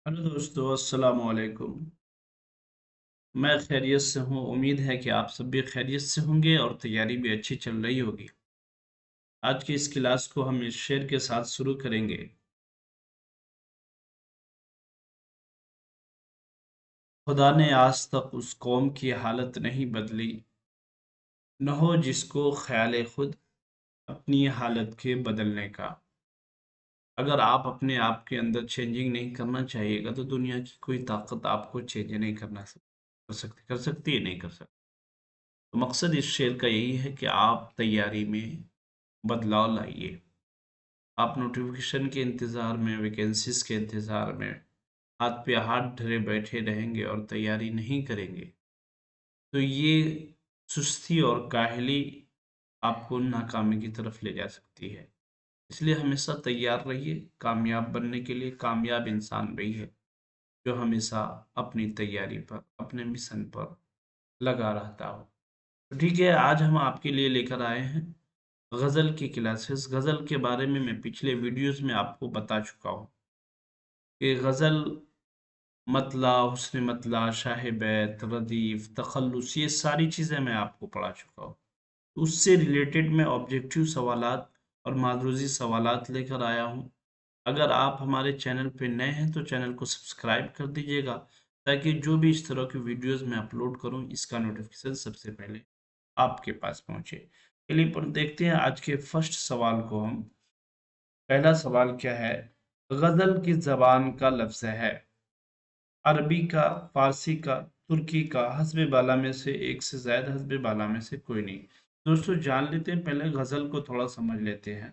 Hello दोस्तों, अस्सलाम वालेकुम। मैं खैरियत से हूँ। उम्मीद है कि आप सब भी खैरियत से होंगे और तैयारी भी अच्छी चल रही होगी। आज की इस क्लास को हम इस शेर के साथ शुरू करेंगे। खुदा ने आज तक उस कौम की हालत नहीं बदली, न हो जिसको ख्याल खुद अपनी हालत के बदलने का। अगर आप अपने आप के अंदर चेंजिंग नहीं करना चाहिएगा तो दुनिया की कोई ताकत आपको चेंज नहीं कर सकती है, नहीं कर सकती। तो मकसद इस शेर का यही है कि आप तैयारी में बदलाव लाइए। आप नोटिफिकेशन के इंतज़ार में, वैकेंसीज के इंतज़ार में हाथ पे हाथ धरे बैठे रहेंगे और तैयारी नहीं करेंगे तो ये सुस्ती और काहली आपको नाकामी की तरफ ले जा सकती है। इसलिए हमेशा तैयार रहिए कामयाब बनने के लिए। कामयाब इंसान वही है जो हमेशा अपनी तैयारी पर, अपने मिशन पर लगा रहता हो। तो ठीक है, आज हम आपके लिए लेकर आए हैं गज़ल की क्लासेस। गज़ल के बारे में मैं पिछले वीडियोस में आपको बता चुका हूँ कि गज़ल, मतला, हुस्न मतला, शाह बैत, रदीफ, तखल्लुस, ये सारी चीज़ें मैं आपको पढ़ा चुका हूँ। उससे रिलेटेड मैं ऑब्जेक्टिव सवालात और मादरूजी सवालात लेकर आया हूँ। अगर आप हमारे चैनल पे नए हैं तो चैनल को सब्सक्राइब कर दीजिएगा ताकि जो भी इस तरह की वीडियोस मैं अपलोड करूँ इसका नोटिफिकेशन सबसे पहले आपके पास पहुँचे। चलिए पर देखते हैं आज के फर्स्ट सवाल को हम। पहला सवाल क्या है? गज़ल की ज़बान का लफ्ज़ है। अरबी का, फारसी का, तुर्की का, हस्ब बाला में से एक से ज़ायद, हस्ब बाला में से कोई नहीं। दोस्तों जान लेते हैं, पहले गज़ल को थोड़ा समझ लेते हैं।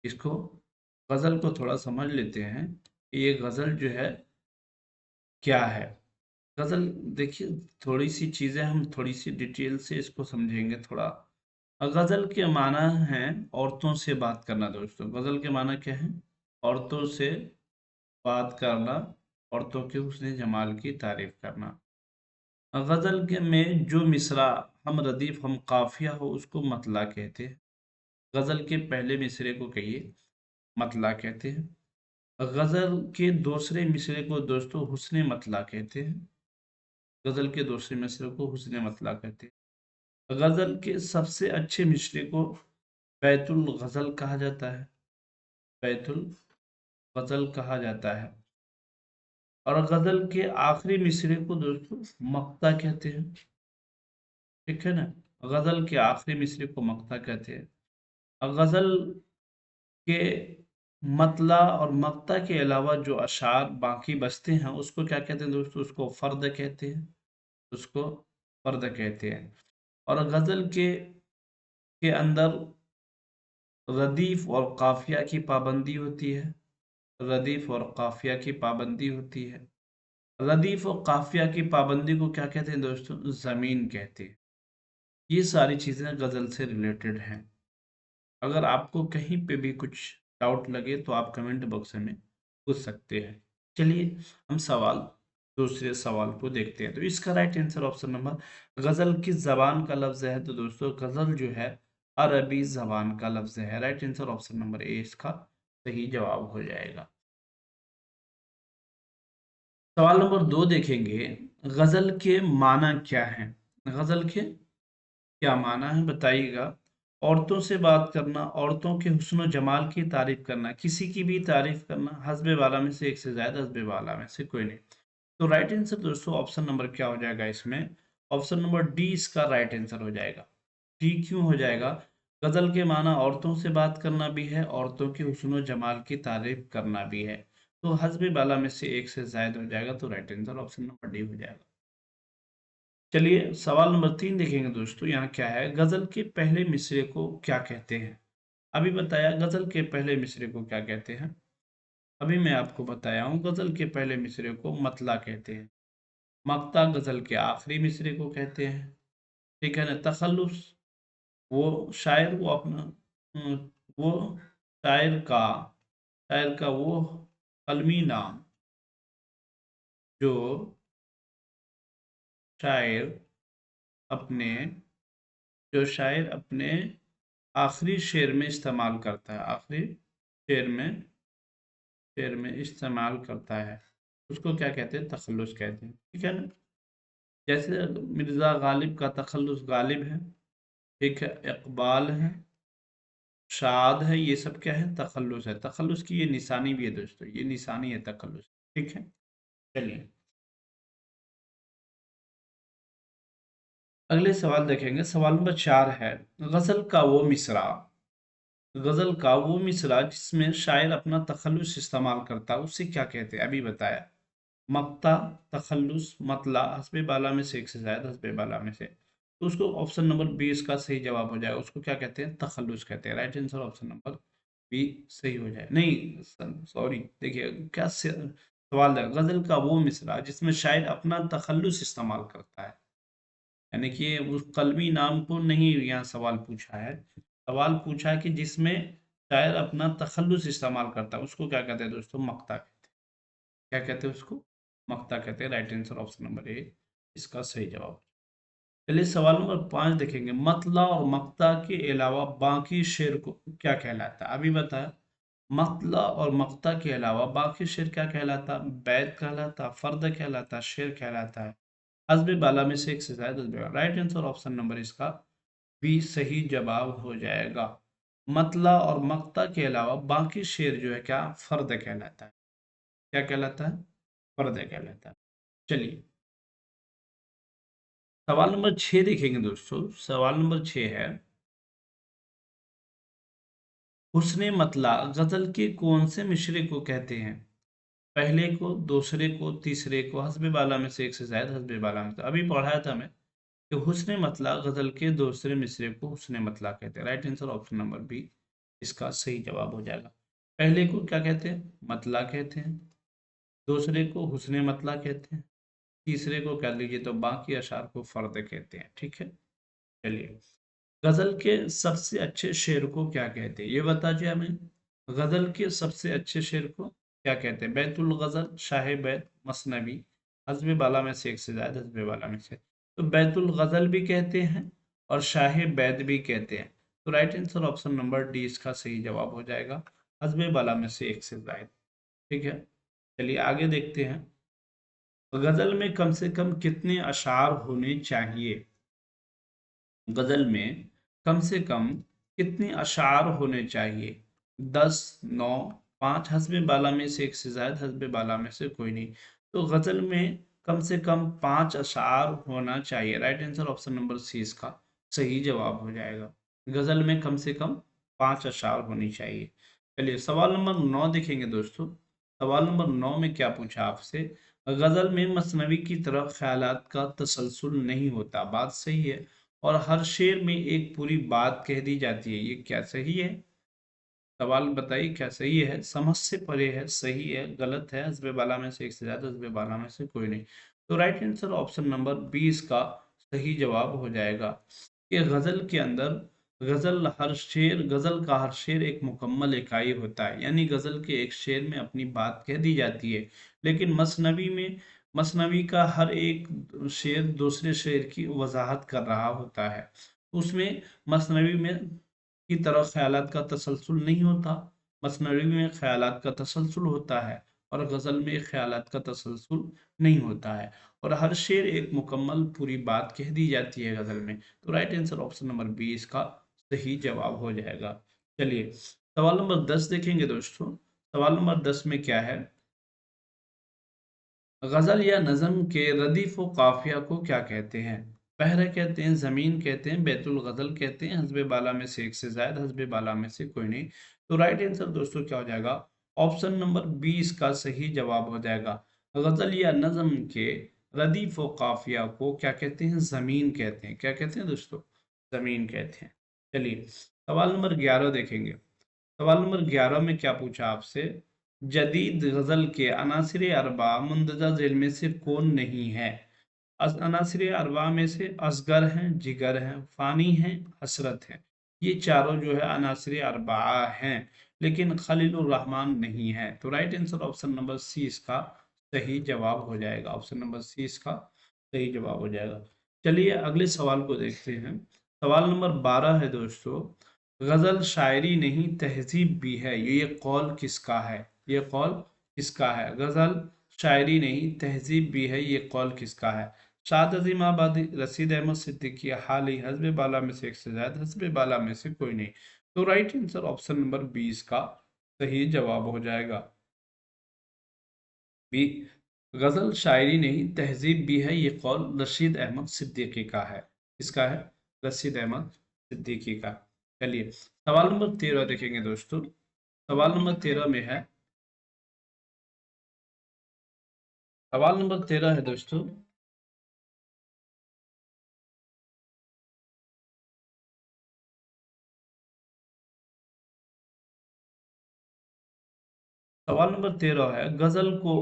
इसको, गज़ल को थोड़ा समझ लेते हैं कि ये गज़ल जो है क्या है। गज़ल, देखिए, थोड़ी सी चीज़ें हम थोड़ी सी डिटेल से इसको समझेंगे थोड़ा। गज़ल के माना है औरतों से बात करना। दोस्तों गज़ल के माना क्या है? औरतों से बात करना, औरतों के हुस्न जमाल की तारीफ करना। गज़ल के में जो मिसरा हम रदीफ हम काफिया हो उसको मतला कहते हैं। गज़ल के पहले मिसरे को कहिए मतला कहते हैं। गज़ल के दूसरे मिसरे को दोस्तों हुस्न मतला कहते हैं। गज़ल के दूसरे मिसरे को हुस्न मतला कहते हैं। गज़ल के सबसे अच्छे मिसरे को बैतुल गज़ल कहा जाता है। बैतुल गज़ल कहा जाता है। और गज़ल के आखिरी मिसरे को दोस्तों मक्ता कहते हैं। ठीक है ना? गज़ल के आखिरी मिसरे को मक्ता कहते हैं। और गज़ल के मतला और मक्ता के अलावा जो अशार बाकी बचते हैं उसको क्या कहते हैं दोस्तों? उसको फ़र्द कहते हैं। उसको फ़र्द कहते हैं। और गज़ल के अंदर रदीफ़ और काफ़िया की पाबंदी होती है। रदीफ़ और काफ़िया की पाबंदी होती है। रदीफ़ और काफ़िया की पाबंदी को क्या कहते हैं दोस्तों? ज़मीन कहते हैं। ये सारी चीज़ें गज़ल से रिलेटेड हैं। अगर आपको कहीं पे भी कुछ डाउट लगे तो आप कमेंट बॉक्स में पूछ सकते हैं। चलिए हम दूसरे सवाल को देखते हैं। तो इसका राइट आंसर ऑप्शन नंबर, गज़ल किस ज़बान का लफ्ज़ है? तो दोस्तों गज़ल जो है अरबी ज़बान का लफ्ज़ है। Right answer option number A इसका सही जवाब हो जाएगा। सवाल नंबर 2 देखेंगे। गज़ल के माना क्या है? गज़ल के क्या माना है बताइएगा? औरतों से बात करना, औरतों के हुस्न जमाल की तारीफ करना, किसी की भी तारीफ करना, हस्बे वाला में से एक से ज्यादा, हस्बे वाला में से कोई नहीं। तो राइट आंसर दोस्तों ऑप्शन नंबर क्या हो जाएगा इसमें? ऑप्शन नंबर डी इसका राइट आंसर हो जाएगा। डी क्यों हो जाएगा? गजल के माना औरतों से बात करना भी है, औरतों के हुस्न जमाल की तारीफ करना भी है। तो हस्बे वाला में से एक से ज्यादा हो जाएगा, तो right answer option number D हो जाएगा। चलिए सवाल नंबर 3 देखेंगे दोस्तों। यहाँ क्या है? गजल के पहले मिसरे को क्या कहते हैं? अभी बताया गजल के पहले मिसरे को क्या कहते हैं। अभी मैं आपको बताया हूँ गजल के पहले मिसरे को मतला कहते हैं। मक्ता गजल के आखिरी मिसरे को कहते हैं। ठीक है ना? तखल्लुस, वो शायर वो अपना वो शायर का शायर का वो कलमी नाम जो शायर अपने जो शायर अपने आखिरी शेर में इस्तेमाल करता है। आखिरी शेर में शेर में इस्तेमाल करता है उसको क्या कहते हैं? तखल्लुस कहते हैं। ठीक है ना? जैसे मिर्जा गालिब का तखल्लुस गालिब है, ठीक है, इकबाल है, शाद है, ये सब क्या है? तखल्लुस है। तखल्लुस की ये निशानी भी है दोस्तों, ये निशानी है तखल्लुस। ठीक है, चलिए अगले सवाल देखेंगे। सवाल नंबर 4 है, गजल का वो मिसरा, गजल का वो मिसरा जिसमें शायर अपना तखल्लुस इस्तेमाल करता है उसे क्या कहते हैं? अभी बताया। मक्ता, तखल्लुस, मतला, हस्बे बाला में से एक से शायद हस्बे बाला में से, तो उसको ऑप्शन नंबर बी इसका सही जवाब हो जाएगा। उसको क्या कहते हैं? तखल्लुस कहते हैं। Right answer option number B सही हो जाए। नहीं सॉरी, देखिए क्या सवाल है, गजल का वो मिसरा जिसमें शायर अपना तखल्लुस इस्तेमाल करता है, यानी कि उस कलमी नाम को नहीं यहाँ सवाल पूछा है। सवाल पूछा है कि जिसमें शायर अपना तखल्लुस इस्तेमाल करता है उसको क्या कहते हैं दोस्तों? मक्ता कहते हैं। क्या कहते हैं उसको? मक्ता कहते हैं। Right answer option number A इसका सही जवाब। चलिए सवाल नंबर 5 देखेंगे। मतला और मक्ता के अलावा बाकी शेर को क्या कहलाता है? अभी बताया। मतला और मक्ता के अलावा बाकी शेर क्या कहलाता? बैत कहलाता, फर्द कहलाता, शेर कहलाता है। हस्बे बाला में से एक से ज्यादा हस्बे बाला। राइट आंसर ऑप्शन नंबर इसका बी सही जवाब हो जाएगा। मतला और मक्ता के अलावा बाकी शेर जो है क्या? फर्द कहलाता है। क्या कहलाता है? फर्द कहलाता है। चलिए सवाल नंबर 6 देखेंगे दोस्तों। सवाल नंबर 6 है, हुस्ने मतला गजल के कौन से मिसरे को कहते हैं? पहले को, दूसरे को, तीसरे को, हस्बे बाला में से एक से शायद हस्बे बाला में से। अभी पढ़ाया था मैं कि हुस्ने मतला गजल के दूसरे मिसरे को हुस्ने मतला कहते हैं। Right answer option number B इसका सही जवाब हो जाएगा। पहले को क्या कहते हैं? मतला कहते हैं। दूसरे को हुस्ने मतला कहते हैं। तीसरे को कह लीजिए तो बाकी अशार को फर्द कहते हैं। ठीक है, चलिए गजल के सबसे अच्छे शेर को क्या कहते हैं ये बता दिया हमें। गजल के सबसे अच्छे शेर को क्या कहते हैं? बैतुल गजल, शाह बैत, मसनवी, हस्बे बाला में से एक से ज्यादा हस्बे बाला में से। तो बैतुल गजल भी कहते हैं और शाह बैत भी कहते हैं। तो right answer option number D इसका सही जवाब हो जाएगा, हस्बे बाला में से एक से ज्यादा। ठीक है, चलिए आगे देखते हैं। गजल में कम से कम कितने अशार होने चाहिए? गजल में कम से कम कितने अशार होने चाहिए? 10, 9, 5, हस्बे बाला में से एक से ज्यादा, हस्बे बाला में से कोई नहीं। तो गजल में कम से कम 5 अशार होना चाहिए। Right answer option number C इसका सही जवाब हो जाएगा। गजल में कम से कम 5 अशार होनी चाहिए। चलिए सवाल नंबर 9 देखेंगे दोस्तों। सवाल नंबर 9 में क्या पूछा आपसे? गजल में मसनवी की तरह ख्यालात का तसलसल नहीं होता, बात सही है। और हर शेर में एक पूरी बात कह दी जाती है, ये क्या सही है? सवाल बताइए क्या सही है? समझ से परे है, सही है, गलत है, हस्बे बाला में से एक से ज्यादा, हस्बे बाला में से कोई नहीं। तो राइट आंसर ऑप्शन नंबर 20 का सही जवाब हो जाएगा कि गजल के अंदर गजल का हर शेर एक मुकम्मल इकाई होता है, यानी गजल के एक शेर में अपनी बात कह दी जाती है। लेकिन मसनवी का हर एक शेर दूसरे शेर की वजाहत कर रहा होता है। उसमें मसनवी में की तरह ख्यालात का तसलसल नहीं होता, मसनवी में ख्यालात का तसलसल होता है और गज़ल में ख्यालात का तसलसल नहीं होता है। और हर शेर एक मुकम्मल पूरी बात कह दी जाती है गज़ल में। तो right answer option number B इसका सही जवाब हो जाएगा। चलिए सवाल नंबर 10 देखेंगे दोस्तों। सवाल नंबर 10 में क्या है? गजल या नज़म के रदीफ व काफिया को क्या कहते हैं? पहरा कहते हैं, जमीन कहते हैं, बैतुल गजल कहते हैं, हस्बे बाला में से एक से ज्यादा, हस्बे बाला में से कोई नहीं। तो राइट आंसर दोस्तों क्या हो जाएगा? ऑप्शन नंबर 20 का सही जवाब हो जाएगा। गजल या नज़म के रदीफ व काफिया को क्या कहते हैं? जमीन कहते हैं। क्या कहते हैं दोस्तों? जमीन कहते हैं। चलिए सवाल नंबर 11 देखेंगे। सवाल नंबर 11 में क्या पूछा आपसे? जदीद गजल के अनासिर अरबा मुंदरजा झेल में से कौन नहीं है? अनासिर अरबा में से असगर हैं, जिगर हैं, फानी हैं, हसरत हैं। ये चारों जो है अनासिर अरबा हैं, लेकिन खलीलुर रहमान नहीं है। तो right answer option number C इसका सही जवाब हो जाएगा। ऑप्शन नंबर सी इसका सही जवाब हो जाएगा। चलिए अगले सवाल को देखते हैं। सवाल नंबर 12 है दोस्तों। गजल शायरी नहीं तहजीब भी है, ये कौल किसका है? ये कौल किसका है? गजल शायरी नहीं तहजीब भी है, ये कौल किसका है? शाद अजीम आबादी, रशीद अहमद सिद्दीकी, हाल ही हस्ब बाला में से एक से ज्यादा, हस्ब बाला में से कोई नहीं। तो राइट आंसर ऑप्शन नंबर 20 का सही जवाब हो जाएगा। बी, गजल शायरी नहीं तहजीब भी है, ये कौल रशीद अहमद सिद्दीकी का है। किसका है? रशीद अहमद सिद्दीकी का। चलिए सवाल नंबर 13 देखेंगे दोस्तों। सवाल नंबर 13 में है, सवाल नंबर 13 है दोस्तों। सवाल नंबर 13 है, गजल को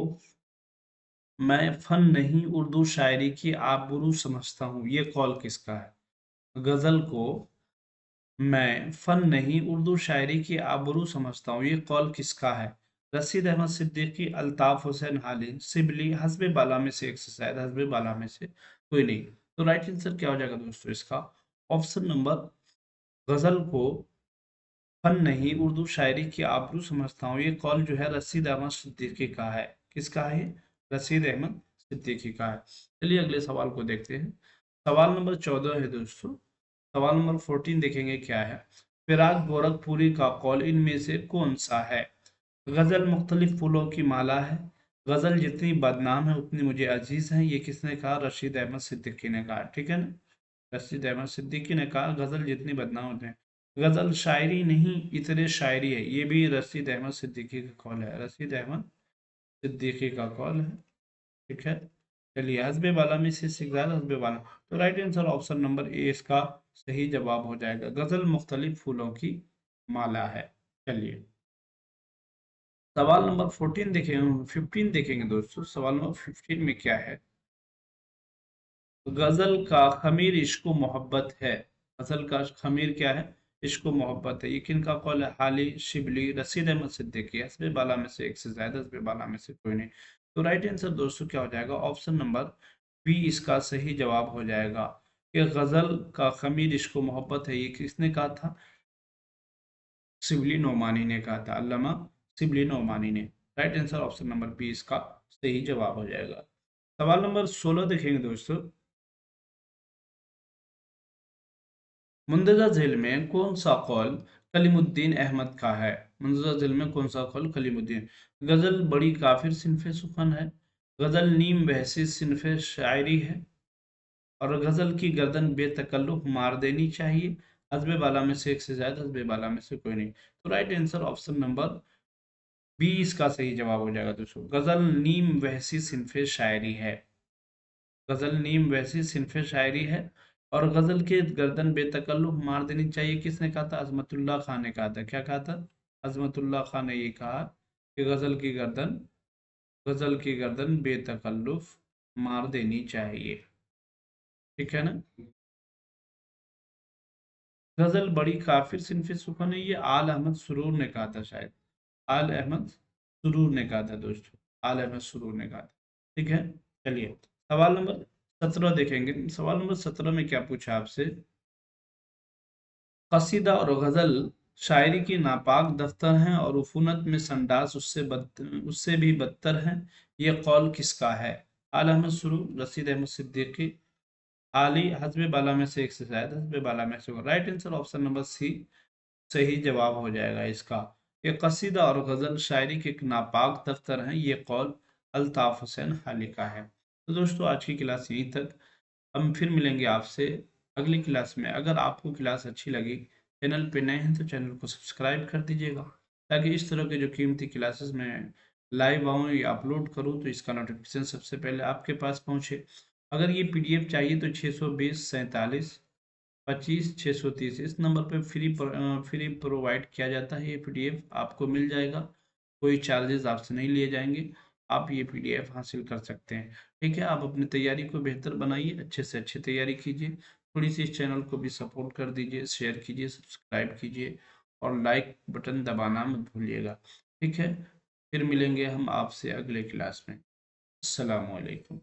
मैं फन नहीं उर्दू शायरी की आबरू समझता हूँ, ये कौल किसका है? गजल को मैं फन नहीं उर्दू शायरी की आबरू समझता हूँ, ये कौल किसका है? रशीद अहमद सिद्दीकी, अल्ताफ हुसैन हाली, सिबली, हस्ब बाला में से एक से शायद, हस्ब बाला में से कोई नहीं। तो राइट आंसर क्या हो जाएगा दोस्तों इसका? ऑप्शन नंबर, गजल को फन नहीं उर्दू शायरी की आबरू समझता हूँ, ये कौल जो है रशीद अहमद सिद्दीकी का है। किसका है? रशीद अहमद सिद्दीकी का है। चलिए अगले सवाल को देखते हैं। सवाल नंबर 14 है दोस्तों। सवाल नंबर 14 देखेंगे क्या है। फिराक गोरखपुरी का कौल इनमें से कौन सा है? गजल मुख्तलिफ फूलों की माला है, गजल जितनी बदनाम है उतनी मुझे अजीज है, ये किसने कहा? रशीद अहमद सिद्दीकी ने कहा। ठीक है ना? रशीद अहमद सिद्दीकी ने कहा गजल जितनी बदनाम होते हैं। गजल शायरी नहीं इतने शायरी है, ये भी रशीद अहमद सिद्दीकी का कॉल है। रशीद अहमद सिद्दीकी का कॉल है। ठीक है। चलिए हस्बे वाला में से सिगदार हस्बे वाला, तो right answer option number A इसका सही जवाब हो जाएगा। गजल मुख्तलिफ फूलों की माला है। चलिए सवाल नंबर 14 देखेंगे, 15 देखेंगे दोस्तों। सवाल नंबर 15 में क्या है? गजल का खमीर इश्क मोहब्बत है। गजल का खमीर क्या है? इश्क मोहब्बत है, ये किन का कौल है? हाली, शिबली, रशीद अहमद सिद्दीकी, हस्बे बाला में से एक से ज्यादा, हस्बे बाला में से कोई नहीं। तो राइट आंसर दोस्तों क्या हो जाएगा? ऑप्शन नंबर बी इसका सही जवाब हो जाएगा कि गजल का खमीर इश्क मोहब्बत है, ये किसने कहा था? शिबली नोमानी ने कहा था, अल्लामा शिबली नोमानी ने। Right answer option number B इसका सही जवाब हो जाएगा। सवाल नंबर 16 देखेंगे दोस्तों। मुंदरजा झील में कौन सा कौल कलीमुद्दीन अहमद का है? मुंदरजा झील में कौन सा कौल कलीमुद्दीन? गजल बड़ी काफिर सिनफे सुखन है, गजल नीम बहसी सिनफे शायरी है, और गजल की गर्दन बेतकल्लुफ मार देनी चाहिए, हस्बे बाला में से एक से ज्यादा, हस्बे बाला में से कोई नहीं। तो right answer option number B इसका सही जवाब हो जाएगा दोस्तों। गजल नीम वहसी सिनफे शायरी है, गजल नीम वैसी सिनफे शायरी है, और गजल के गर्दन बेतकल्लुफ मार देनी चाहिए, किसने कहा था? अजमतुल्लाह खान ने कहा था। क्या कहा था? अजमतुल्लाह खान ने ये कहा कि गजल की गर्दन बेतकल्लुफ मार देनी चाहिए। ठीक है ना? गजल बड़ी काफिर सिनफे सुखन है, ये आल अहमद सुरूर ने कहा था शायद। आल अहमद सुरूर ने कहा था दोस्तों, आल अहमद सुरूर ने कहा था। ठीक है। चलिए सवाल नंबर 17 देखेंगे। सवाल नंबर 17 में क्या पूछा आपसे? कसीदा और गजल शायरी की नापाक दफ्तर हैं और उफूनत में संडास उससे भी बदतर है, ये कौल किसका है? आल अहमद सुरूर, रशीद अहमद सिद्दीकी, आली, हस्ब बाला में से एक से शायद, हस्ब बाला में से। Right answer option number C सही जवाब हो जाएगा इसका। ये कसीदा और गजल शायरी के एक नापाक दफ्तर हैं, ये कौल अल्ताफ हुसैन हाली का है। तो दोस्तों आज की क्लास यहीं तक। हम फिर मिलेंगे आपसे अगली क्लास में। अगर आपको क्लास अच्छी लगी, चैनल पे नए हैं तो चैनल को सब्सक्राइब कर दीजिएगा, ताकि इस तरह के जो कीमती क्लासेस में लाइव आऊँ या अपलोड करूँ तो इसका नोटिफिकेशन सबसे पहले आपके पास पहुँचे। अगर ये पीडीएफ चाहिए तो 620 47 25 630 इस नंबर पे फ्री प्रोवाइड किया जाता है। ये पीडीएफ आपको मिल जाएगा, कोई चार्जेस आपसे नहीं लिए जाएंगे, आप ये पीडीएफ हासिल कर सकते हैं। ठीक है। आप अपनी तैयारी को बेहतर बनाइए, अच्छे से अच्छी तैयारी कीजिए। थोड़ी सी इस चैनल को भी सपोर्ट कर दीजिए, शेयर कीजिए, सब्सक्राइब कीजिए, और लाइक बटन दबाना मत भूलिएगा। ठीक है। फिर मिलेंगे हम आपसे अगले क्लास में। अस्सलाम वालेकुम।